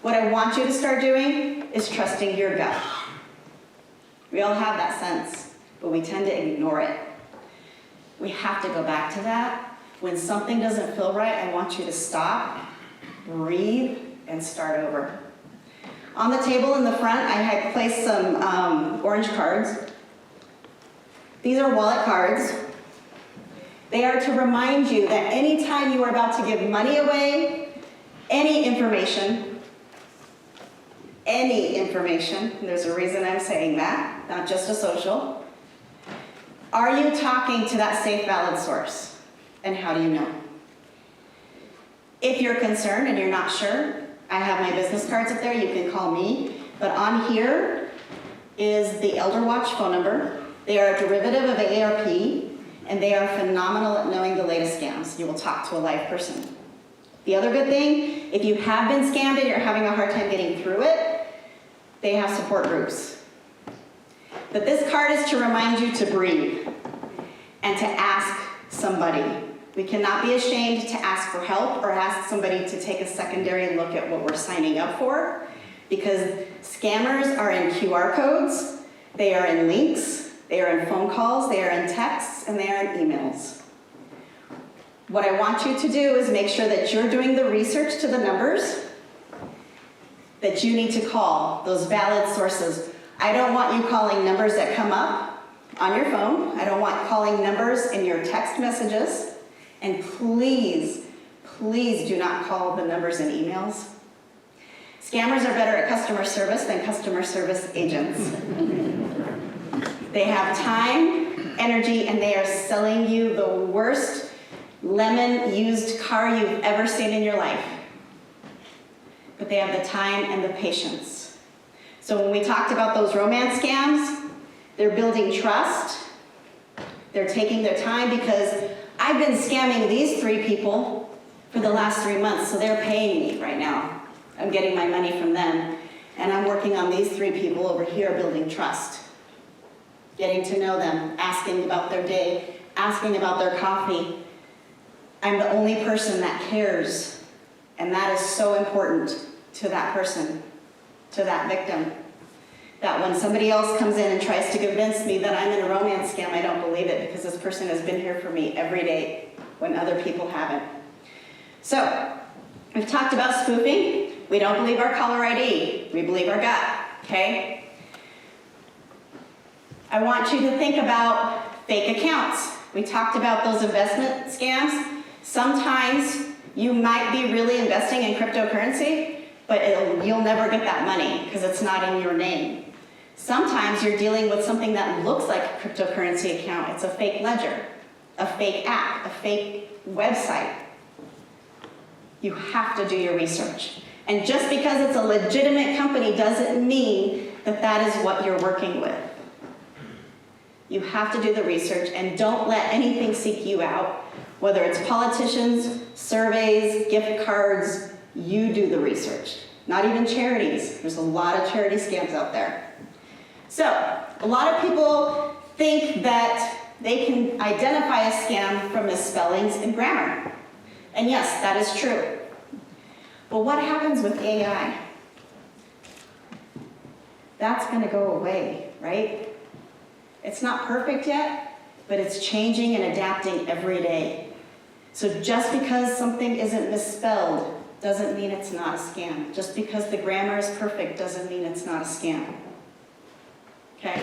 What I want you to start doing is trusting your gut. We all have that sense, but we tend to ignore it. We have to go back to that. When something doesn't feel right, I want you to stop, breathe, and start over. On the table in the front, I had placed some orange cards. These are wallet cards. They are to remind you that anytime you are about to give money away, any information, and there's a reason I'm saying that, not just a social, are you talking to that safe, valid source? And how do you know? If you're concerned and you're not sure, I have my business cards up there, you can call me. But on here is the Elder Watch phone number. They are a derivative of AARP, and they are phenomenal at knowing the latest scams. You will talk to a live person. The other good thing, if you have been scammed and you're having a hard time getting through it, they have support groups. But this card is to remind you to breathe and to ask somebody. We cannot be ashamed to ask for help or ask somebody to take a secondary look at what we're signing up for, because scammers are in QR codes, they are in links, they are in phone calls, they are in texts, and they are in emails. What I want you to do is make sure that you're doing the research to the numbers that you need to call, those valid sources. I don't want you calling numbers that come up on your phone. I don't want calling numbers in your text messages. And please, please do not call the numbers in emails. Scammers are better at customer service than customer service agents. They have time, energy, and they are selling you the worst lemon used car you've ever seen in your life. But they have the time and the patience. So when we talked about those romance scams, they're building trust. They're taking their time because I've been scamming these 3 people for the last 3 months, so they're paying me right now. I'm getting my money from them, and I'm working on these 3 people over here building trust. Getting to know them, asking about their day, asking about their coffee. I'm the only person that cares, and that is so important to that person, to that victim. That when somebody else comes in and tries to convince me that I'm in a romance scam, I don't believe it because this person has been here for me every day when other people haven't. So, we've talked about spoofing. We don't believe our caller ID. We believe our gut, okay? I want you to think about fake accounts. We talked about those investment scams. Sometimes you might be really investing in cryptocurrency, but you'll never get that money because it's not in your name. Sometimes you're dealing with something that looks like a cryptocurrency account. It's a fake ledger, a fake app, a fake website. You have to do your research. And just because it's a legitimate company doesn't mean that that is what you're working with. You have to do the research and don't let anything seek you out, whether it's politicians, surveys, gift cards, you do the research. Not even charities. There's a lot of charity scams out there. So, a lot of people think that they can identify a scam from misspellings and grammar. And yes, that is true. But what happens with AI? That's going to go away, right? It's not perfect yet, but it's changing and adapting every day. So just because something isn't misspelled doesn't mean it's not a scam. Just because the grammar is perfect doesn't mean it's not a scam. Okay?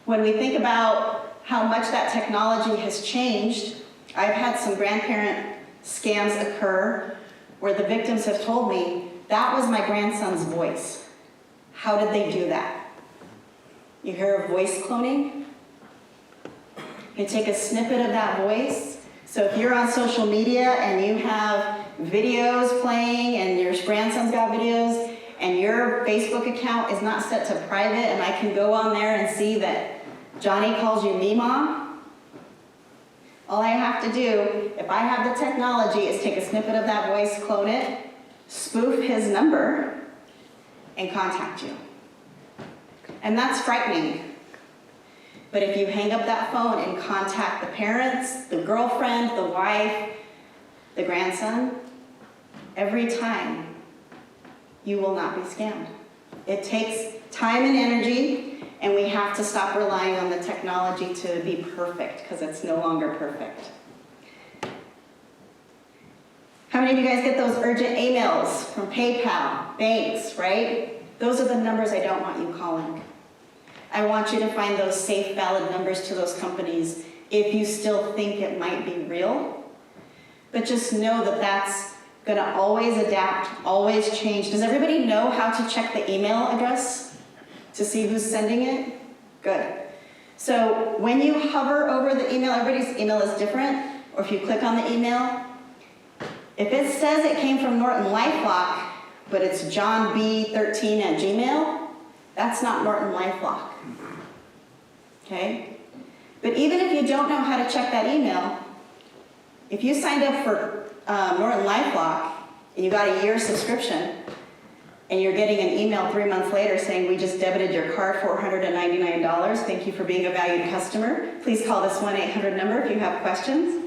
When we think about how much that technology has changed, I've had some grandparent scams occur where the victims have told me, that was my grandson's voice. How did they do that? You hear of voice cloning? You take a snippet of that voice. So if you're on social media and you have videos playing and your grandson's got videos and your Facebook account is not set to private and I can go on there and see that Johnny calls you Meemaw, all I have to do, if I have the technology, is take a snippet of that voice, clone it, spoof his number, and contact you. And that's frightening. But if you hang up that phone and contact the parents, the girlfriend, the wife, the grandson, every time, you will not be scammed. It takes time and energy, and we have to stop relying on the technology to be perfect, because it's no longer perfect. How many of you guys get those urgent emails from PayPal, banks, right? Those are the numbers I don't want you calling. I want you to find those safe, valid numbers to those companies if you still think it might be real. But just know that that's going to always adapt, always change. Does everybody know how to check the email address to see who's sending it? Good. So when you hover over the email, everybody's email is different, or if you click on the email, if it says it came from NortonLifeLock, but it's johnb13@gmail, that's not NortonLifeLock. Okay? But even if you don't know how to check that email, if you signed up for NortonLifeLock and you got a year subscription and you're getting an email 3 months later saying, we just debited your card $499, thank you for being a valued customer, please call this 1-800 number if you have questions.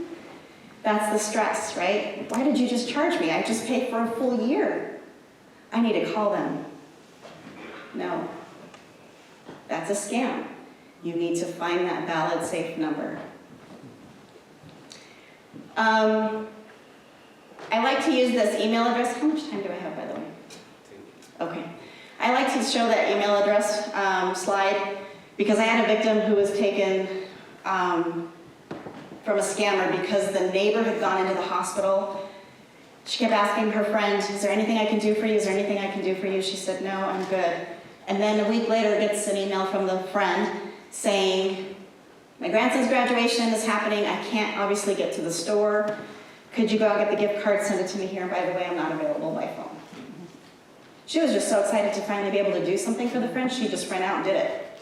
That's the stress, right? Why did you just charge me? I just paid for a full year. I need to call them. No, that's a scam. You need to find that valid, safe number. I like to use this email address. How much time do I have, by the way? Okay. I I like to show that email address slide because I had a victim who was taken from a scammer because the neighbor had gone into the hospital. She kept asking her friend, is there anything I can do for you? Is there anything I can do for you? She said, no, I'm good. And then a week later gets an email from the friend saying, my grandson's graduation is happening. I can't obviously get to the store. Could you go out and get the gift card, send it to me here? And by the way, I'm not available by phone. She was just so excited to finally be able to do something for the friend, she just ran out and did it.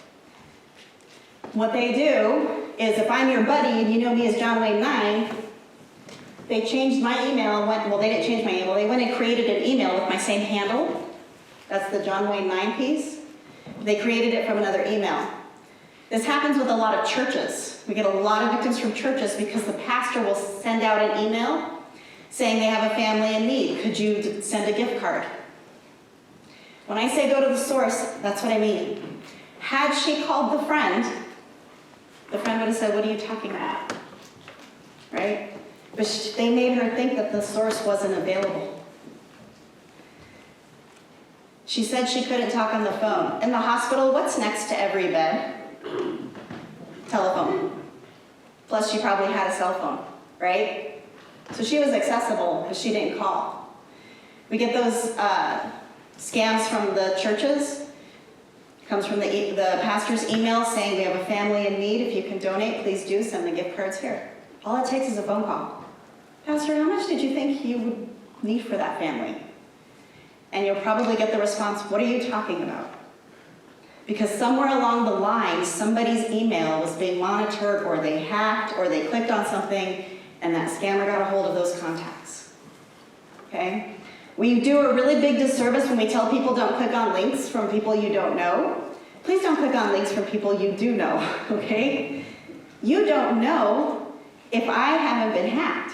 What they do is if I'm your buddy and you know me as John Wayne 9, they changed my email and went, well, they didn't change my email. They went and created an email with my same handle. That's the John Wayne 9 piece. They created it from another email. This happens with a lot of churches. We get a lot of victims from churches because the pastor will send out an email saying they have a family in need. Could you send a gift card? When I say go to the source, that's what I mean. Had she called the friend would have said, what are you talking about? Right? But they made her think that the source wasn't available. She said she couldn't talk on the phone. In the hospital, what's next to every bed? Telephone. Plus, she probably had a cell phone, right? So she was accessible, but she didn't call. We get those scams from the churches. It comes from the pastor's email saying we have a family in need. If you can donate, please do. Send the gift cards here. All it takes is a phone call. Pastor, how much did you think you would need for that family? And you'll probably get the response, what are you talking about? Because somewhere along the line, somebody's email was being monitored, or they hacked, or they clicked on something, and that scammer got a hold of those contacts. Okay? We do a really big disservice when we tell people don't click on links from people you don't know. Please don't click on links from people you do know, okay? You don't know if I haven't been hacked.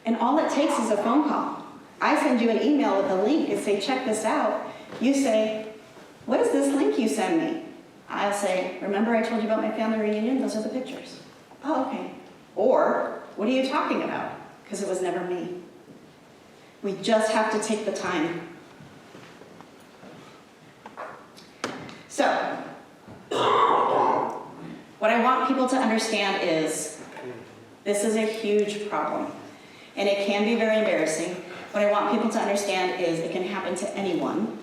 And all it takes is a phone call. I send you an email with a link and say, check this out. You say, what is this link you send me? I'll say, remember I told you about my family reunion? Those are the pictures. Oh, okay. Or, what are you talking about? Because it was never me. We just have to take the time. So, what I want people to understand is, this is a huge problem. And it can be very embarrassing. What I want people to understand is it can happen to anyone.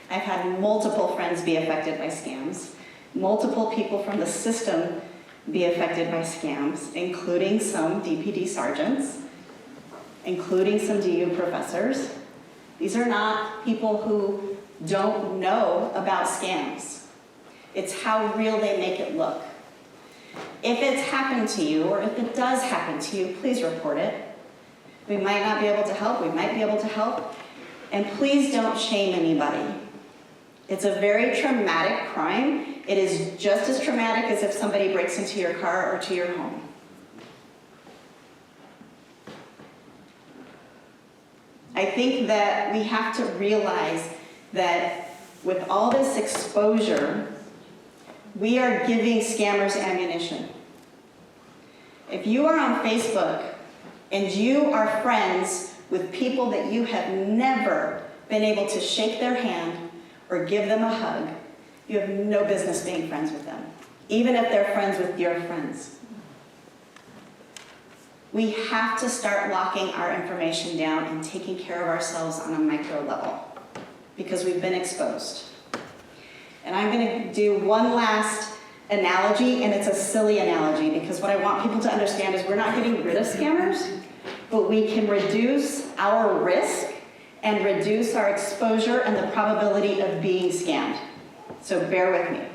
I've had multiple friends be affected by scams, multiple people from the system be affected by scams, including some DPD sergeants, including some DU professors. These are not people who don't know about scams. It's how real they make it look. If it's happened to you, or if it does happen to you, please report it. We might not be able to help, we might be able to help. And please don't shame anybody. It's a very traumatic crime. It is just as traumatic as if somebody breaks into your car or to your home. I think that we have to realize that with all this exposure, we are giving scammers ammunition. If you are on Facebook and you are friends with people that you have never been able to shake their hand or give them a hug, you have no business being friends with them, even if they're friends with your friends. We have to start locking our information down and taking care of ourselves on a micro level because we've been exposed. And I'm going to do one last analogy, and it's a silly analogy because what I want people to understand is we're not getting rid of scammers, but we can reduce our risk and reduce our exposure and the probability of being scammed. So bear with me.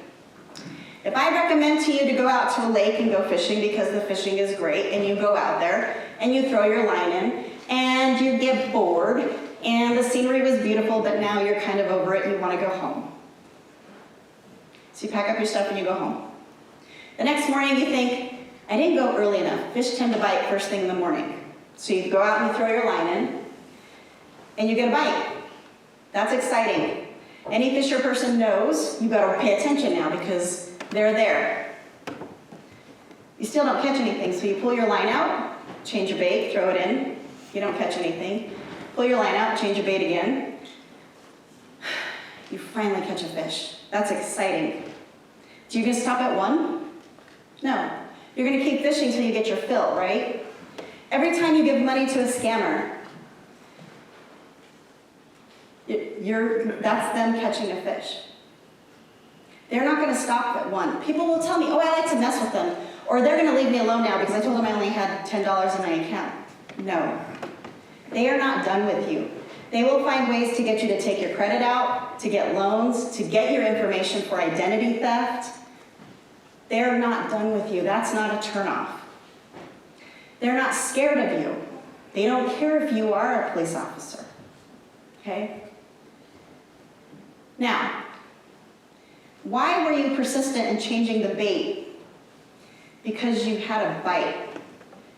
If I recommend to you to go out to a lake and go fishing because the fishing is great, and you go out there and you throw your line in and you get bored and the scenery was beautiful, but now you're kind of over it and you want to go home. So you pack up your stuff and you go home. The next morning you think, I didn't go early enough. Fish tend to bite first thing in the morning. So you go out and you throw your line in and you get a bite. That's exciting. Any fisher person knows you got to pay attention now because they're there. You still don't catch anything, so you pull your line out, change your bait, throw it in. You don't catch anything. Pull your line out, change your bait again. You finally catch a fish. That's exciting. So you're gonna stop at one? No. You're gonna keep fishing until you get your fill, right? Every time you give money to a scammer, that's them catching a fish. They're not gonna stop at one. People will tell me, oh, I like to mess with them. Or they're gonna leave me alone now because I told them I only had $10 in my account. No. They are not done with you. They will find ways to get you to take your credit out, to get loans, to get your information for identity theft. They're not done with you. That's not a turnoff. They're not scared of you. They don't care if you are a police officer. Okay? Now, why were you persistent in changing the bait? Because you had a bite.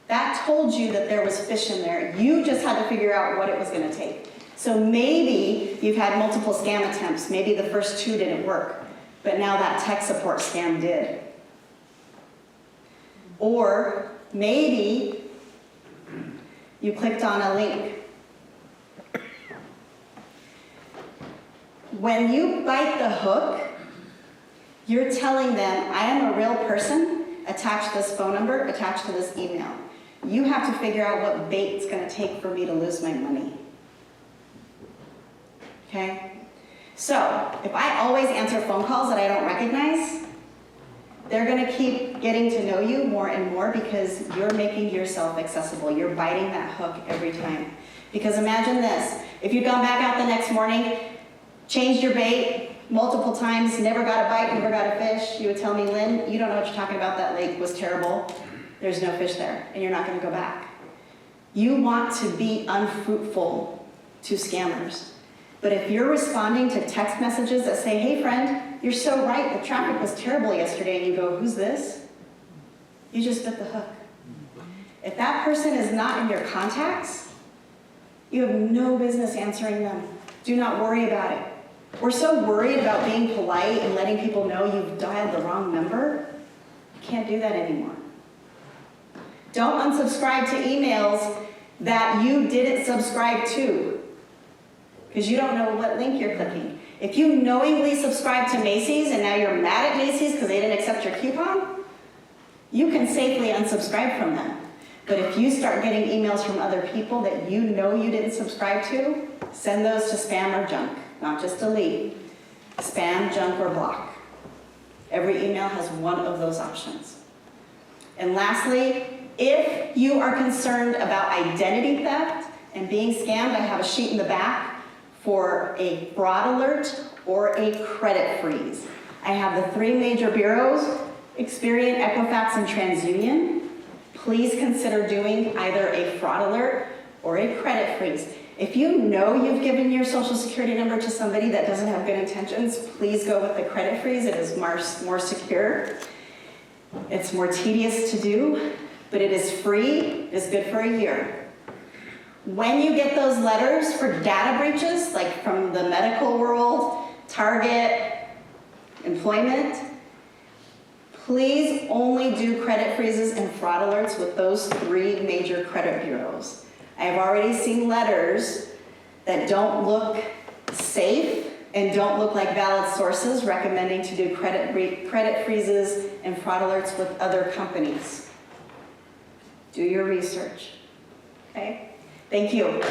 That told you that there was fish in there. You just had to figure out what it was going to take. So maybe you've had multiple scam attempts. Maybe the first two didn't work, but now that tech support scam did. Or maybe you clicked on a link. When you bite the hook, you're telling them, I am a real person, attached to this phone number, attached to this email. You have to figure out what bait it's going to take for me to lose my money. Okay? So, if I always answer phone calls that I don't recognize, they're going to keep getting to know you more and more because you're making yourself accessible. You're biting that hook every time. Because imagine this, if you'd gone back out the next morning, changed your bait multiple times, never got a bite, never got a fish, you would tell me, Lynn, you don't know what you're talking about, that lake was terrible. There's no fish there, and you're not going to go back. You want to be unfruitful to scammers. But if you're responding to text messages that say, hey friend, you're so right, the traffic was terrible yesterday, and you go, who's this? You just bit the hook. If that person is not in your contacts, you have no business answering them. Do not worry about it. We're so worried about being polite and letting people know you've dialed the wrong number. You can't do that anymore. Don't unsubscribe to emails that you didn't subscribe to, because you don't know what link you're clicking. If you knowingly subscribe to Macy's and now you're mad at Macy's because they didn't accept your coupon, you can safely unsubscribe from them. But if you start getting emails from other people that you know you didn't subscribe to, send those to spam or junk, not just delete. Spam, junk, or block. Every email has one of those options. And lastly, if you are concerned about identity theft and being scammed, I have a sheet in the back for a fraud alert or a credit freeze. I have the 3 major bureaus, Experian, Equifax, and TransUnion. Please consider doing either a fraud alert or a credit freeze. If you know you've given your social security number to somebody that doesn't have good intentions, please go with the credit freeze. It is more secure. It's more tedious to do, but it is free. It is good for a year. When you get those letters for data breaches, like from the medical world, Target, employment, please only do credit freezes and fraud alerts with those 3 major credit bureaus. I have already seen letters that don't look safe and don't look like valid sources recommending to do credit freezes and fraud alerts with other companies. Do your research. Okay? Thank you.